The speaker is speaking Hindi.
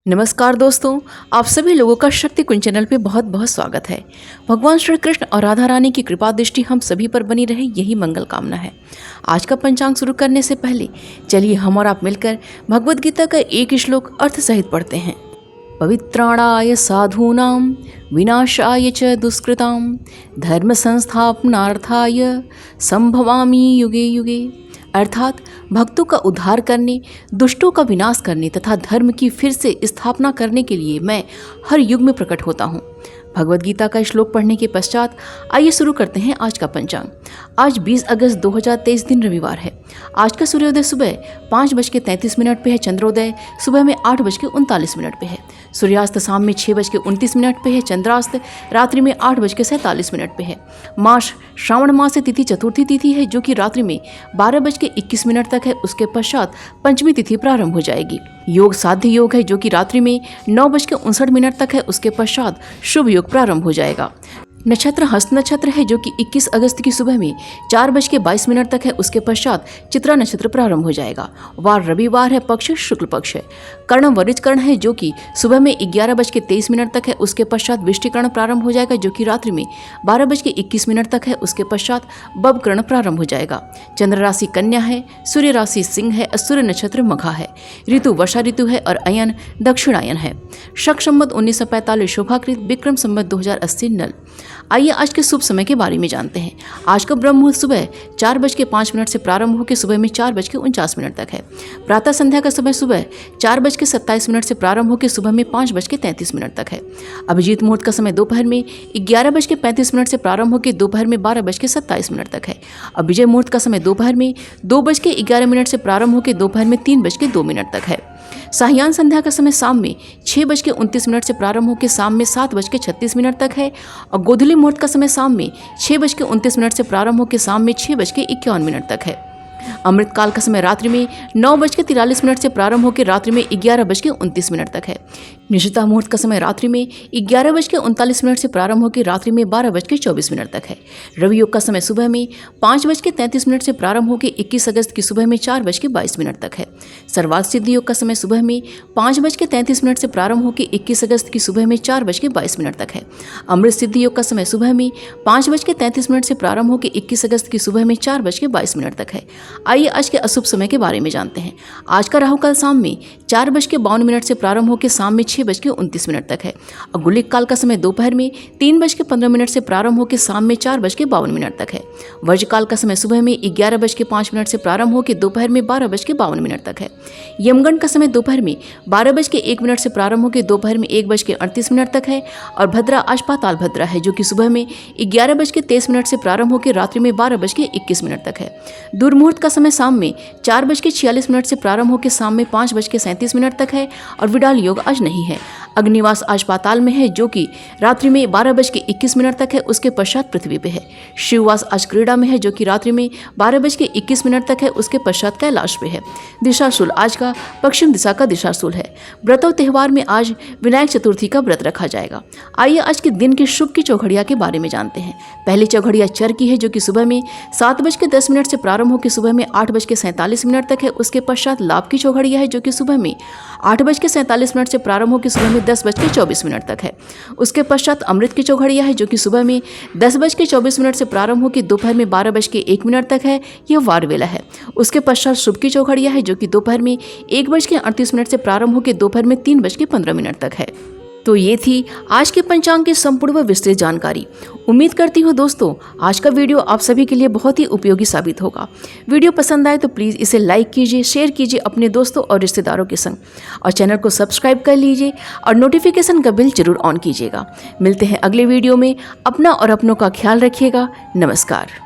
नमस्कार दोस्तों, आप सभी लोगों का शक्ति कुंज चैनल पे बहुत बहुत स्वागत है। भगवान श्री कृष्ण और राधा रानी की कृपा दृष्टि हम सभी पर बनी रहे, यही मंगल कामना है। आज का पंचांग शुरू करने से पहले चलिए हम और आप मिलकर भगवद गीता का एक श्लोक अर्थ सहित पढ़ते हैं। पवित्राणाय साधूनां विनाशाय च दुष्कृतां धर्म संस्थापनार्थाय संभवामि युगे युगे। अर्थात भक्तों का उद्धार करने, दुष्टों का विनाश करने तथा धर्म की फिर से स्थापना करने के लिए मैं हर युग में प्रकट होता हूँ। भगवद गीता का श्लोक पढ़ने के पश्चात आइए शुरू करते हैं आज का पंचांग। आज 20 अगस्त 2023 दिन रविवार है। आज का सूर्योदय सुबह 5:33 पे है। चंद्रोदय सुबह में 8:39 पे है। सूर्यास्त शाम में 6:29 पे है। चंद्रास्त रात्रि में 8:47 पे है। मास श्रावण मास से तिथि चतुर्थी तिथि है, जो कि रात्रि में 12:21 तक है। उसके पश्चात पंचमी तिथि प्रारंभ हो जाएगी। योग साध्य योग है, जो कि रात्रि में 9:59 तक है। उसके पश्चात शुभ योग प्रारंभ हो जाएगा। नक्षत्र हस्त नक्षत्र है, जो कि 21 अगस्त की सुबह में 4:22 तक है। उसके पश्चात चित्रा नक्षत्र प्रारंभ हो जाएगा। वार रविवार है, पक्ष शुक्ल पक्ष है। कर्ण वरिज कर्ण है, जो कि सुबह में 11:23 तक है। उसके पश्चात वृष्टिकर्ण प्रारंभ हो जाएगा, जो कि रात्रि में 12:21 तक है। उसके पश्चात बब कर्ण प्रारंभ हो जाएगा। चंद्र राशि कन्या है, सूर्य राशि सिंह है, सूर्य नक्षत्र मघा है। ऋतु वर्षा ऋतु है और अयन दक्षिणायन है। शक संवत 1945 शोभाकृत, विक्रम संवत 2080 नल। आइए आज के शुभ समय के बारे में जानते हैं। आज का ब्रह्म मुहूर्त सुबह 4:05 से प्रारंभ होकर सुबह में 4:49 तक है। प्रातः संध्या का समय सुबह 4:27 से प्रारंभ होकर सुबह में 5:33 तक है। अभिजीत मुहूर्त का समय दोपहर में 11:35 से प्रारंभ होकर दोपहर में 12:27 तक है। अब विजय मुहूर्त का समय दोपहर में 2:11 से प्रारंभ होकर दोपहर में 3:02 तक है। साहियान संध्या का समय शाम में 6:29 से प्रारंभ होकर शाम में 7:36 तक है। और गोधूली मुहूर्त का समय शाम में 6:29 से प्रारंभ होकर शाम में 6:51 तक है। अमृत काल का समय रात्रि में 9:43 से प्रारंभ होकर रात्रि में 11:29 तक है। निशिता मुहूर्त का समय रात्रि में 11:39 से प्रारंभ होकर रात्रि में 12:24 तक है। रवि योग का समय सुबह में 5:33 से प्रारंभ होकर 21 अगस्त की सुबह में 4:22 तक है। सर्वार्थ सिद्धि योग का समय सुबह में 5:33 से प्रारंभ होकर 21 अगस्त की सुबह में 4:22 तक है। अमृत सिद्धि योग का समय सुबह में 5:33 से प्रारंभ होकर 21 अगस्त की सुबह में 4:22 तक है। आइए आज के अशुभ समय के बारे में जानते हैं। आज का राहु काल शाम में 4:52 से प्रारंभ होकर शाम में 6:29 तक है। और गुलिक काल का समय दोपहर में 3:15 से प्रारंभ होकर शाम में 4:52 तक है। वर्ज काल का समय सुबह में 11:05 से प्रारंभ होकर दोपहर में 12:52 तक है। यमगंड का समय दोपहर में 12:01 से प्रारंभ होकर दोपहर में 1:38 तक है। और भद्रा अष्पाताल भद्रा है, जो कि सुबह में 11:23 से प्रारंभ होकर रात्रि में 12:21 तक है। दुर्मुहूर्त का समय शाम में 4:46 से प्रारंभ होकर शाम में 5:37 तक है। और विडाल योग आज नहीं है। अग्निवास आज पाताल में है, जो कि रात्रि में 12:21 तक है। उसके पश्चात पृथ्वी पे है। शिववास आज क्रीड़ा में है, जो कि रात्रि में 12:21 तक है। उसके पश्चात कैलाश पे है। दिशाशूल आज का पश्चिम दिशा का दिशाशूल है। व्रतों त्यौहार में आज विनायक चतुर्थी का व्रत रखा जाएगा। आइए आज के दिन की शुभ की चौघड़िया के बारे में जानते हैं। पहली चौघड़िया चर की है, जो कि सुबह में 7:10 से प्रारंभ होकर सुबह में 8:47 तक है। उसके पश्चात लाभ की चौघड़िया है, जो कि सुबह में 8:47 से प्रारंभ होकर सुबह में 10:24 तक है। उसके पश्चात अमृत की चौघड़िया है, जो कि सुबह में 10:24 से प्रारंभ होकर दोपहर में 12:01 तक है। यह वार वेला है। उसके पश्चात शुभ की चौघड़िया है, जो कि दोपहर में 1:38 से प्रारंभ होकर दोपहर में 3:15 तक है। तो ये थी आज के पंचांग की संपूर्ण व विस्तृत जानकारी। उम्मीद करती हूँ दोस्तों आज का वीडियो आप सभी के लिए बहुत ही उपयोगी साबित होगा। वीडियो पसंद आए तो प्लीज़ इसे लाइक कीजिए, शेयर कीजिए अपने दोस्तों और रिश्तेदारों के संग, और चैनल को सब्सक्राइब कर लीजिए और नोटिफिकेशन का बिल जरूर ऑन कीजिएगा। मिलते हैं अगले वीडियो में। अपना और अपनों का ख्याल रखिएगा। नमस्कार।